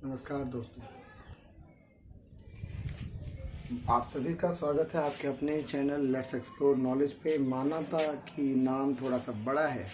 नमस्कार दोस्तों, आप सभी का स्वागत है आपके अपने चैनल लेट्स एक्सप्लोर नॉलेज पे। माना था कि नाम थोड़ा सा बड़ा है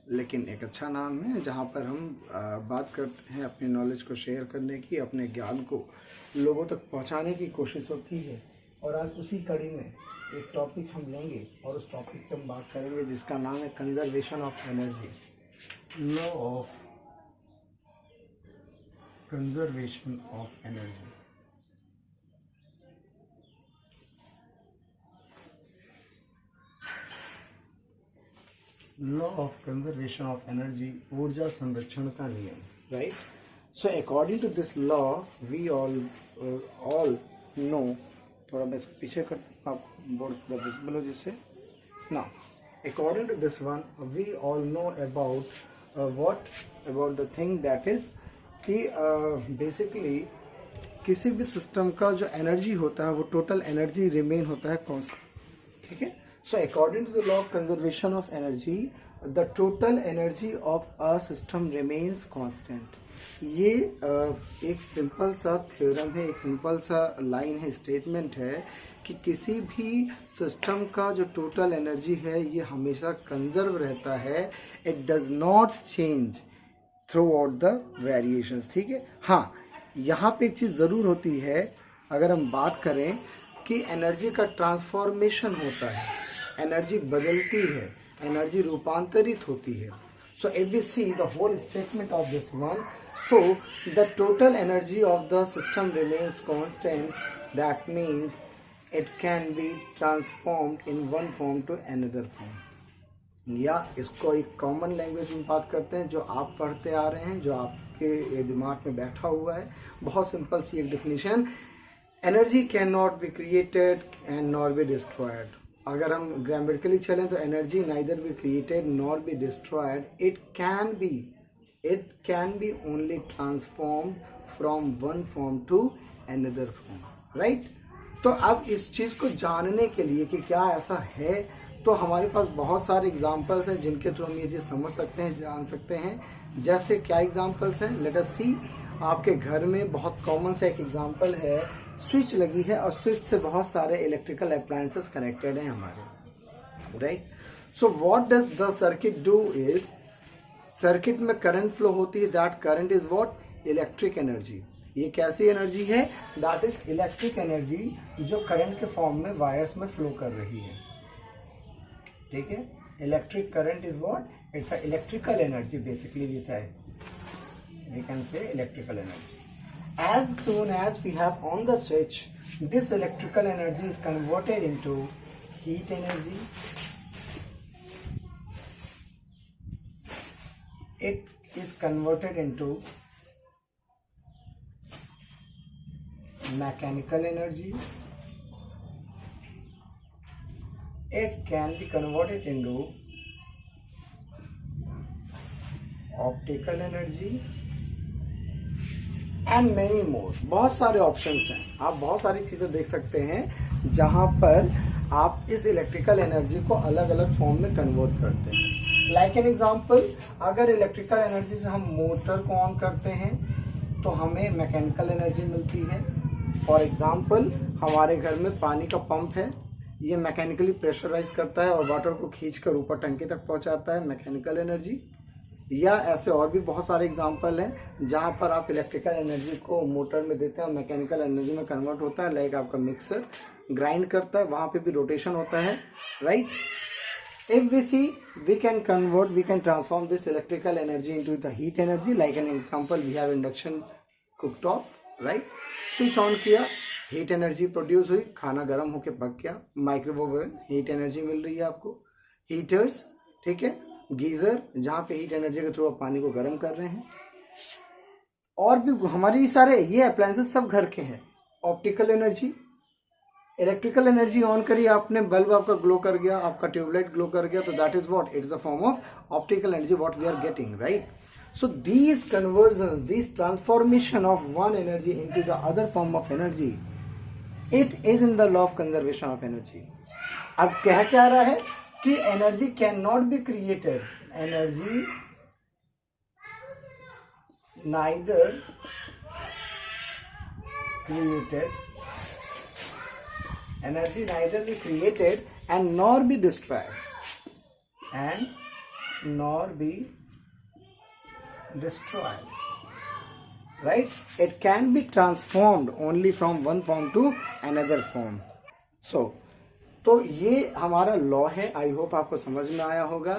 लेकिन एक अच्छा नाम है जहाँ पर हम बात करते हैं अपनी नॉलेज को शेयर करने की, अपने ज्ञान को लोगों तक पहुँचाने की कोशिश होती है। और आज उसी कड़ी में एक टॉपिक हम लेंगे और उस टॉपिक पर हम बात करेंगे जिसका नाम है conservation of energy, law of conservation of energy। Law of conservation of energy, ऊर्जा संरक्षण का नियम, right. So according to this law we all know, थोड़ा मैं इसको पीछे कर, आप बोर्ड पूरा विजिबल हो जिससे ना। According to this one we all know about about the thing that is कि बेसिकली किसी भी सिस्टम का जो एनर्जी होता है वो टोटल एनर्जी रिमेन होता है कांस्टेंट, ठीक है। So according to the law of conservation of energy the total energy of a system remains constant. ये एक सिंपल सा थ्योरम है, एक सिंपल सा लाइन है, स्टेटमेंट है कि किसी भी सिस्टम का जो टोटल एनर्जी है ये हमेशा कंजर्व रहता है, it does not change through out the variations, ठीक है। हाँ, यहाँ पे एक चीज़ ज़रूर होती है, अगर हम बात करें कि एनर्जी का ट्रांसफॉर्मेशन होता है, एनर्जी बदलती है, एनर्जी रूपांतरित होती है। So if we see the whole statement of this one, so the total energy of the system remains constant, that means it can be transformed in one form to another form. या इसको एक common language में बात करते हैं जो आप पढ़ते आ रहे हैं, जो आपके दिमाग में बैठा हुआ है। बहुत सिंपल सी एक definition, energy can not be created and nor be destroyed. अगर हम ग्रामेटिकली चलें तो energy neither be created nor be destroyed, it can be only transform from one form to another form, right. तो अब इस चीज को जानने के लिए कि क्या ऐसा है, तो हमारे पास बहुत सारे एग्जाम्पल्स हैं जिनके थ्रू हम ये चीज़ समझ सकते हैं, जान सकते हैं। जैसे क्या एग्जाम्पल्स हैं, लेट अस सी। आपके घर में बहुत कॉमन सा एक एग्जाम्पल है, स्विच लगी है और स्विच से बहुत सारे इलेक्ट्रिकल अप्लायंसेस कनेक्टेड हैं हमारे, right. So what does the circuit do is, circuit में करंट फ्लो होती है, that current is what, electric energy. ये कैसी एनर्जी है, दैट इज इलेक्ट्रिक एनर्जी जो करंट के फॉर्म में वायर्स में फ्लो कर रही है, ठीक है। Electric current is what, it's a electrical energy, basically we can say electrical energy. As soon as we have on the switch, this electrical energy is converted into heat energy. It is converted into mechanical energy, it can be converted into optical energy and many more। बहुत सारे options हैं, आप बहुत सारी चीजें देख सकते हैं जहां पर आप इस इलेक्ट्रिकल एनर्जी को अलग अलग फॉर्म में कन्वर्ट करते हैं। लाइक एन एग्जांपल, अगर इलेक्ट्रिकल एनर्जी से हम मोटर को ऑन करते हैं तो हमें मैकेनिकल एनर्जी मिलती है। फॉर एग्जांपल, हमारे घर में पानी का पंप है, ये मैकेनिकली प्रेशराइज करता है और वाटर को खींचकर ऊपर टंकी तक पहुंचाता है, मैकेनिकल एनर्जी। या ऐसे और भी बहुत सारे एग्जांपल हैं जहां पर आप इलेक्ट्रिकल एनर्जी को मोटर में देते हैं और मैकेनिकल एनर्जी में कन्वर्ट होता है। लाइक आपका मिक्सर ग्राइंड करता है, वहां पे भी रोटेशन होता है, right. If we see, we can convert, we can transform this electrical energy into the heat energy. Like an example, we have induction cooktop, right. Switch on किया, heat energy produce हुई, खाना गर्म होकर पक गया। Microwave, heat energy मिल रही है आपको। हीटर्स, ठीक है। गीजर, जहां पे हीट एनर्जी के थ्रू आप पानी को गर्म कर रहे हैं। और भी हमारी सारे ये अप्लायंसेस सब घर के हैं। Optical energy, electrical energy on करी आपने, बल्ब आपका ग्लो कर गया, आपका ट्यूबलाइट ग्लो कर गया, तो that is what, it's a form of optical energy what we are getting, right. So these conversions, these transformation of one energy into the other form of energy, it is in the law of conservation of energy। अब कह क्या रहा है कि energy can not be created, energy neither created and nor be destroyed, right? It can be transformed only from one form to another form. So तो ये हमारा law है. आई होप आपको समझ में आया होगा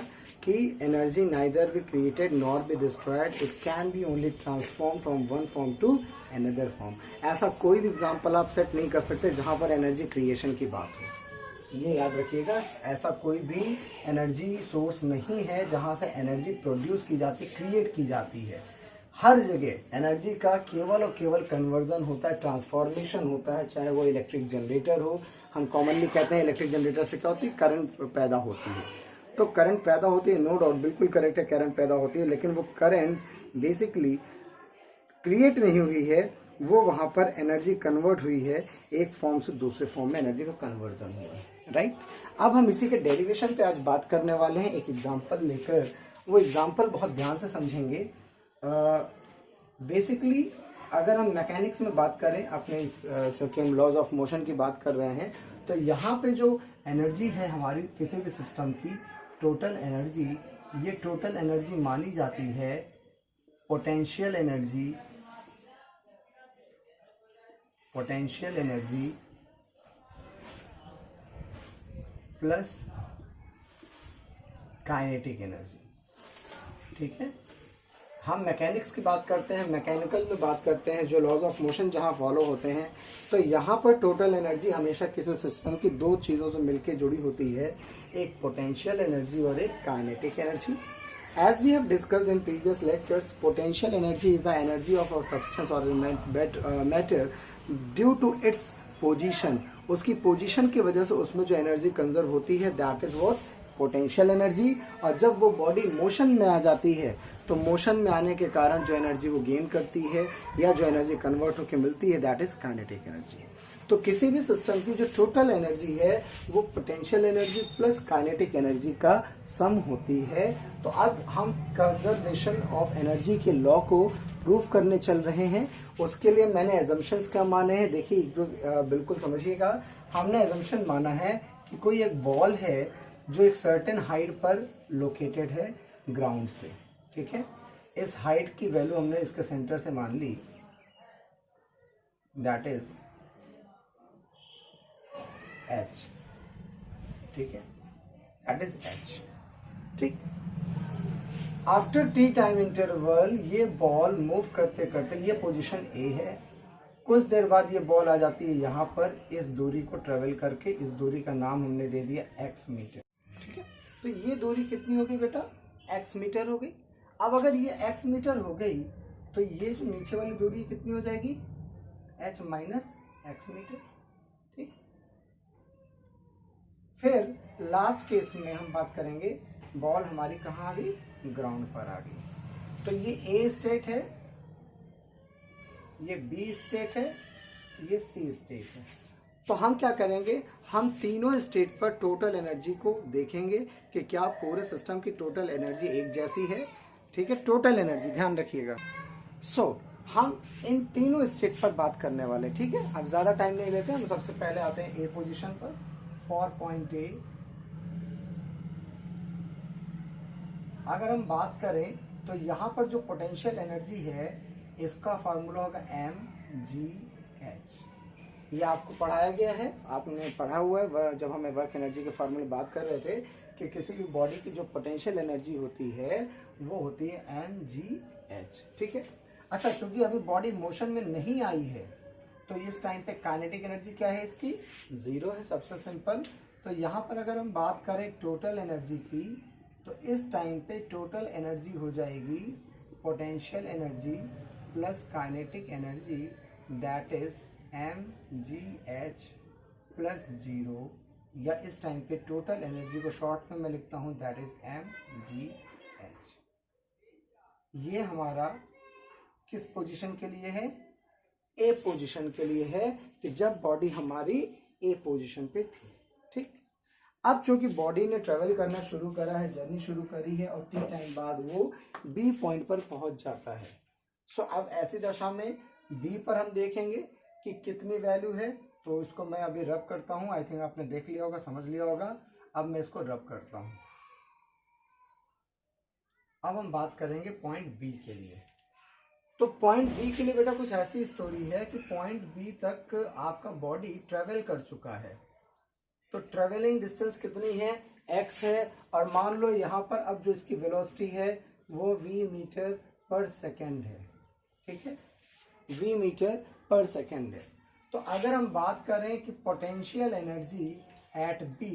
कि energy neither be created nor be destroyed, it can be only transform from one form to another form. ऐसा कोई भी एग्जांपल आप सेट नहीं कर सकते जहां पर एनर्जी क्रिएशन की बात हो. ये याद रखिएगा, ऐसा कोई भी एनर्जी सोर्स नहीं है जहां से एनर्जी प्रोड्यूस की जाती, क्रिएट की जाती है. हर जगह एनर्जी का केवल और केवल कन्वर्जन होता है, ट्रांसफॉर्मेशन होता है. चाहे वो इलेक्ट्रिक जनरेटर हो, हम कॉमनली कहते हैं इलेक्ट्रिक जनरेटर से क्या होती है, करंट पैदा होती है. तो करंट पैदा होती है, नो डाउट, बिल्कुल करेक्ट है, करंट पैदा होती है, लेकिन वो करंट बेसिकली क्रिएट नहीं हुई है, वो वहां पर एनर्जी कन्वर्ट हुई है, एक फॉर्म से दूसरे फॉर्म में एनर्जी का कन्वर्जन हुआ है. राइट. अब हम इसी के डेरिवेशन पे आज बात करने वाले हैं, एक एग्जाम्पल लेकर. वो एग्जाम्पल बहुत ध्यान से समझेंगे. बेसिकली अगर हम मैकेनिक्स में बात करें, अपने क्योंकि हम लॉज ऑफ मोशन की बात कर रहे हैं, तो यहाँ पे जो एनर्जी है हमारी किसी भी सिस्टम की, टोटल एनर्जी, ये टोटल एनर्जी मानी जाती है potential energy plus kinetic energy. ठीक है. हम मैकेनिक्स की बात करते हैं, मैकेनिकल में बात करते हैं, जो लॉज ऑफ मोशन जहां फॉलो होते हैं, तो यहाँ पर टोटल एनर्जी हमेशा किसी सिस्टम की दो चीज़ों से मिलकर जुड़ी होती है, एक पोटेंशियल एनर्जी और एक kinetic energy. As we have discussed in previous lectures, potential energy is the energy of a substance और matter due to its position. उसकी पोजीशन की वजह से उसमें जो एनर्जी कंजर्व होती है, that is what, potential energy. और जब वो बॉडी मोशन में आ जाती है, तो मोशन में आने के कारण जो एनर्जी वो गेन करती है या जो एनर्जी कन्वर्ट होकर मिलती है, दैट इज काइनेटिक एनर्जी. तो किसी भी सिस्टम की जो टोटल एनर्जी है, वो potential energy plus kinetic energy का सम होती है. तो अब हम कंजर्वेशन ऑफ एनर्जी के लॉ को प्रूव करने चल रहे हैं. उसके लिए मैंने एजम्पशंस क्या माने हैं, देखिए बिल्कुल समझिएगा. हमने एजम्पशन माना है कि कोई एक बॉल है जो एक सर्टेन हाइट पर लोकेटेड है ग्राउंड से. ठीक है. इस हाइट की वैल्यू हमने इसके सेंटर से मान ली, दैट इज h. ठीक है, दैट इज h. ठीक. आफ्टर टी टाइम इंटरवल ये बॉल मूव करते करते, ये पोजीशन A है, कुछ देर बाद ये बॉल आ जाती है यहाँ पर, इस दूरी को ट्रेवल करके, इस दूरी का नाम हमने दे दिया x मीटर. ठीक है. तो ये दूरी कितनी हो गई बेटा, x मीटर हो गई. अब अगर ये x मीटर हो गई, तो ये जो नीचे वाली दूरी कितनी हो जाएगी, h माइनस x मीटर. ठीक. फिर लास्ट केस में हम बात करेंगे, बॉल हमारी कहाँ आ गई, ग्राउंड पर आ गई. तो ये A स्टेट है, ये B स्टेट है, ये C स्टेट है. तो हम क्या करेंगे, हम तीनों स्टेट पर टोटल एनर्जी को देखेंगे कि क्या पूरे सिस्टम की टोटल एनर्जी एक जैसी है. ठीक है, टोटल एनर्जी ध्यान रखिएगा. हम इन तीनों स्टेट पर बात करने वाले. ठीक है. अब ज्यादा टाइम नहीं लेते, हम सबसे पहले आते हैं A पोजीशन पर. फॉर पॉइंट A अगर हम बात करें, तो यहाँ पर जो पोटेंशियल एनर्जी है, इसका फार्मूला होगा mgh. ये आपको पढ़ाया गया है, आपने पढ़ा हुआ है जब हमें वर्क एनर्जी के फार्मूले बात कर रहे थे, कि किसी भी बॉडी की जो पोटेंशियल एनर्जी होती है वो होती है mgh. ठीक है. अच्छा, क्योंकि अभी बॉडी मोशन में नहीं आई है, तो इस टाइम पे काइनेटिक एनर्जी क्या है, इसकी 0 है, सबसे सिंपल. तो यहाँ पर अगर हम बात करें टोटल एनर्जी की, तो इस टाइम पे टोटल एनर्जी हो जाएगी potential energy plus kinetic energy, that is mgh plus 0. या इस टाइम पे टोटल एनर्जी को शॉर्ट में मैं लिखता हूँ, दैट इज mgh. ये हमारा किस पोजीशन के लिए है, A पोजीशन के लिए है, कि जब बॉडी हमारी A पोजीशन पे थी. ठीक. अब चूंकि बॉडी ने ट्रेवल करना शुरू करा है, जर्नी शुरू करी है, और टी टाइम बाद वो B पॉइंट पर पहुंच जाता है. अब ऐसी दशा में B पर हम देखेंगे कि कितनी वैल्यू है, तो इसको मैं अभी रब करता हूँ। आई थिंक आपने देख लिया होगा, समझ लिया होगा। अब मैं इसको रब करता हूँ। अब हम बात करेंगे पॉइंट बी के लिए। तो पॉइंट बी के लिए बेटा कुछ ऐसी स्टोरी है कि पॉइंट बी तक आपका बॉडी ट्रेवल कर चुका है। तो ट्रेवलिंग डिस्टेंस कितनी है, x है, और मान लो यहाँ पर अब जो इसकी वेलोसिटी है वो v मीटर पर सेकेंड है। ठीक है, v मीटर पर सेकेंड है। तो अगर हम बात करें कि पोटेंशियल एनर्जी एट b,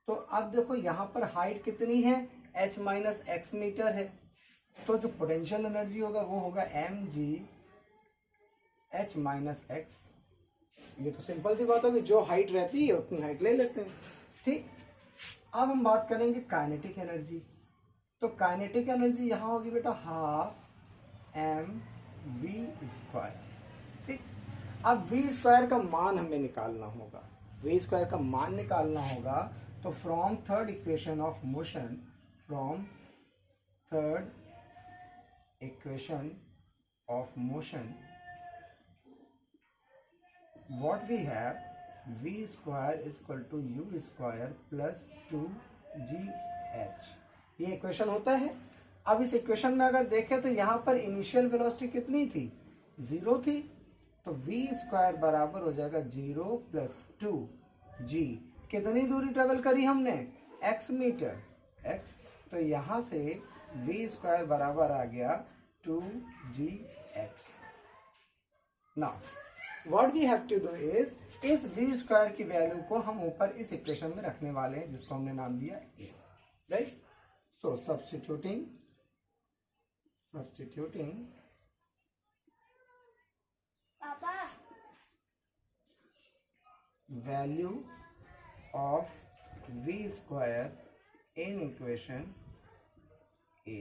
तो अब देखो यहाँ पर हाइट कितनी है, h माइनस एक्स मीटर है। तो जो पोटेंशियल एनर्जी होगा वो होगा mg h माइनस एक्स। ये तो सिंपल सी बात होगी, जो हाइट रहती है उतनी हाइट ले लेते हैं। ठीक, अब हम बात करेंगे काइनेटिक एनर्जी। तो काइनेटिक एनर्जी यहाँ होगी बेटा हाफ एम वी स्क्वायर। ठीक, अब वी स्क्वायर का मान हमें निकालना होगा, वी स्क्वायर का मान निकालना होगा। तो from third equation of motion, from third equation of motion, what we have, v square is equal to u square plus 2gh। ये इक्वेशन होता है। अब इस इक्वेशन में अगर देखें तो यहाँ पर इनिशियल वेलोसिटी कितनी थी, 0 थी। तो v स्क्वायर बराबर हो जाएगा 0 प्लस 2g। कितनी दूरी ट्रेवल करी हमने, x मीटर, x। तो यहाँ से v स्क्वायर बराबर आ गया 2gx। Now What we have to do is, इस v स्क्वायर की वैल्यू को हम ऊपर इस इक्वेशन में रखने वाले हैं, जिसको हमने naam दिया a, right? So substituting value of v square in equation a,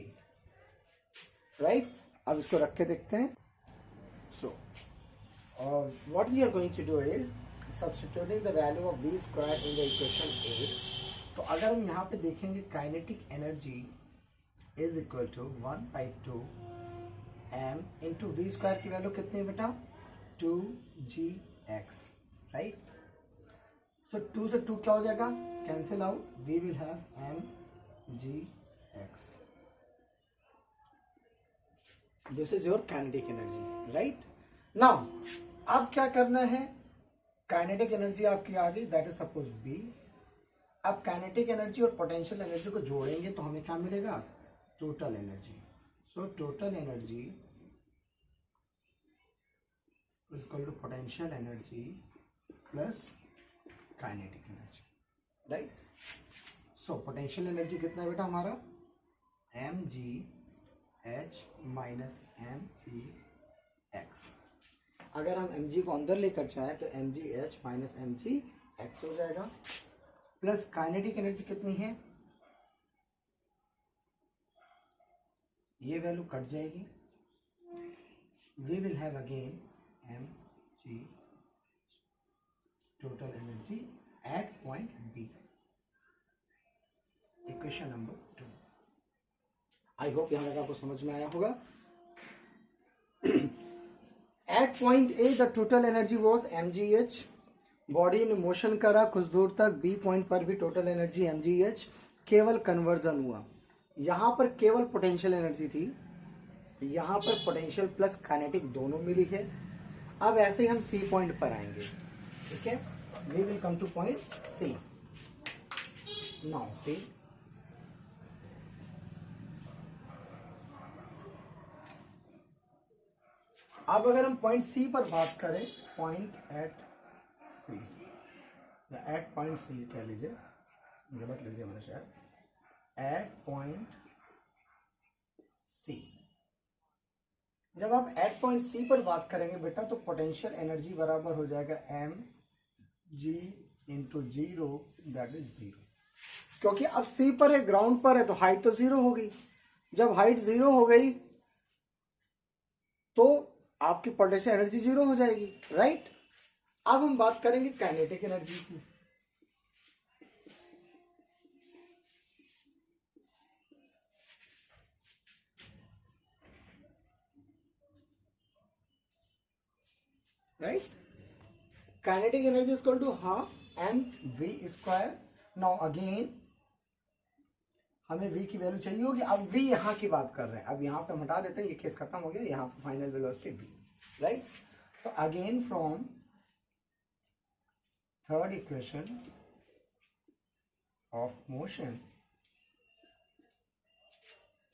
right? अब इसको रख के देखते हैं। So what we are going to do is substituting the value of v square in the equation a। तो अगर हम यहाँ पे देखेंगे kinetic energy is equal to 1/2 m into v square की वैल्यू कितनी है बेटा, 2gx, राइट। सो 2 से 2 क्या हो जाएगा, cancel out, we will have mgx। This is your kinetic energy, right. Now अब क्या करना है, काइनेटिक एनर्जी आपकी आ गई, दैट इज सपोज बी। अब काइनेटिक एनर्जी और पोटेंशियल एनर्जी को जोड़ेंगे तो हमें क्या मिलेगा, total energy. So total energy is equal to potential energy plus kinetic energy, right. So potential energy कितना है बेटा हमारा, mgh माइनस mgx। अगर हम mg को अंदर लेकर जाए तो mgh माइनस mgx हो जाएगा, प्लस काइनेटिक एनर्जी कितनी है, ये वैल्यू कट जाएगी, we will have again mg total energy at point B, equation number 2। I hope यहां तक आपको समझ में आया होगा। At point A the total energy was mgh, body ने मोशन करा कुछ दूर तक, बी पॉइंट पर भी टोटल एनर्जी mgh, केवल कन्वर्जन हुआ। यहां पर केवल पोटेंशियल एनर्जी थी, यहां पर पोटेंशियल प्लस काइनेटिक दोनों मिली है। अब ऐसे ही हम सी पॉइंट पर आएंगे, ठीक है, we will come to point C. Now see, अब अगर हम पॉइंट सी पर बात करें, पॉइंट एट सी या एट पॉइंट सी कह लीजिए, गलत लिख दिया मैंने शायद, एट पॉइंट सी। जब आप एट पॉइंट सी पर बात करेंगे बेटा तो पोटेंशियल एनर्जी बराबर हो जाएगा M G into zero, that is 0। क्योंकि अब सी पर है, ग्राउंड पर है, तो हाइट तो 0 हो गई। जब हाइट 0 हो गई तो आपकी पोटेंशियल एनर्जी 0 हो जाएगी, राइट। अब हम बात करेंगे काइनेटिक एनर्जी की। right? Kinetic energy is equal to half mv square. Now again हमें v की वैल्यू चाहिए होगी. अब v यहाँ की बात कर रहे हैं, अब यहाँ पे हम हटा देते हैं, ये केस खत्म हो गया, यहाँ पे फाइनल वेलोसिटी v, राइट? तो again from third equation of motion,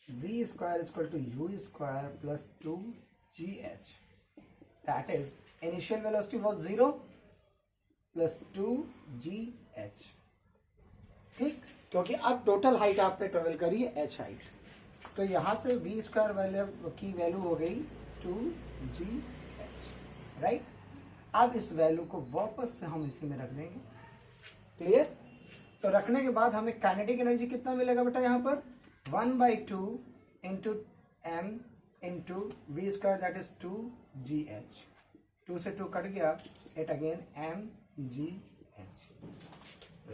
v square is equal to u square plus 2gh. That is, initial velocity was 0 plus 2gh. ठीक, क्योंकि अब टोटल हाइट आपने ट्रेवल करी है h हाइट, तो यहां से v स्क्वायर वैल्यू की वैल्यू हो गई 2gh, राइट? अब इस वैल्यू को वापस से हम इसी में रख देंगे. क्लियर? तो रखने के बाद हमें काइनेटिक एनर्जी कितना मिलेगा बेटा? यहाँ पर 1/2 into m into v square, that is 2gh. 2 से 2 कट गया, it again mgh,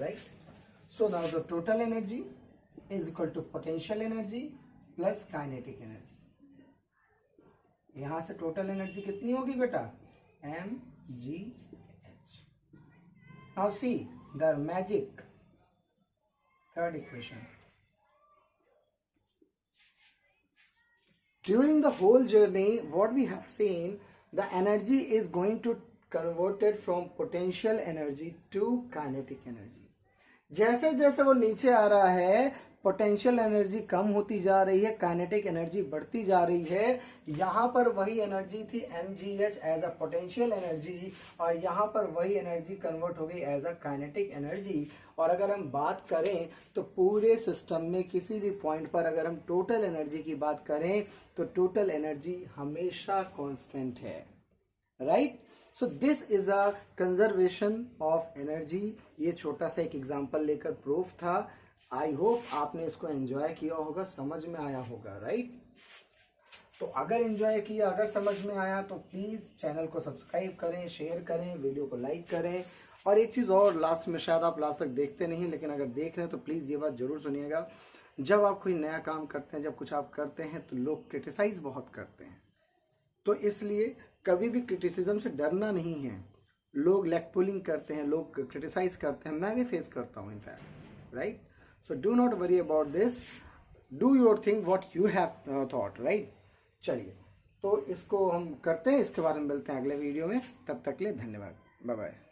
right? So now the total energy is equal to potential energy plus kinetic energy. यहां से टोटल एनर्जी कितनी होगी बेटा? mgh. Now see the magic third equation. During the whole journey, what we have seen, the energy is going to converted from potential energy to kinetic energy. जैसे जैसे वो नीचे आ रहा है, पोटेंशियल एनर्जी कम होती जा रही है, काइनेटिक एनर्जी बढ़ती जा रही है. यहाँ पर वही एनर्जी थी mgh as a potential energy, और यहाँ पर वही एनर्जी कन्वर्ट हो गई एज अ काइनेटिक एनर्जी. और अगर हम बात करें तो पूरे सिस्टम में किसी भी पॉइंट पर अगर हम टोटल एनर्जी की बात करें तो टोटल एनर्जी हमेशा कांस्टेंट है, right? So this is a conservation of energy. ये छोटा सा एक एग्जांपल लेकर प्रूफ था. आई होप आपने इसको एंजॉय किया होगा, समझ में आया होगा, राइट? तो अगर एंजॉय किया, अगर समझ में आया तो प्लीज चैनल को सब्सक्राइब करें, शेयर करें, वीडियो को लाइक करें. और एक चीज और लास्ट में, शायद आप लास्ट तक देखते नहीं, लेकिन अगर देख रहे हैं तो प्लीज ये बात जरूर सुनिएगा. जब आप कोई नया काम करते हैं, जब कुछ आप करते हैं तो लोग क्रिटिसाइज बहुत करते हैं. तो इसलिए कभी भी क्रिटिसिज्म से डरना नहीं है. लोग लेग पुलिंग करते हैं, लोग क्रिटिसाइज करते हैं, मैं भी फेस करता हूँ in fact, right? So do not worry about this, do your thing what you have thought, right? चलिए, तो इसको हम करते हैं, इसके बारे में मिलते हैं अगले वीडियो में. तब तक के लिए धन्यवाद, बाय बाय.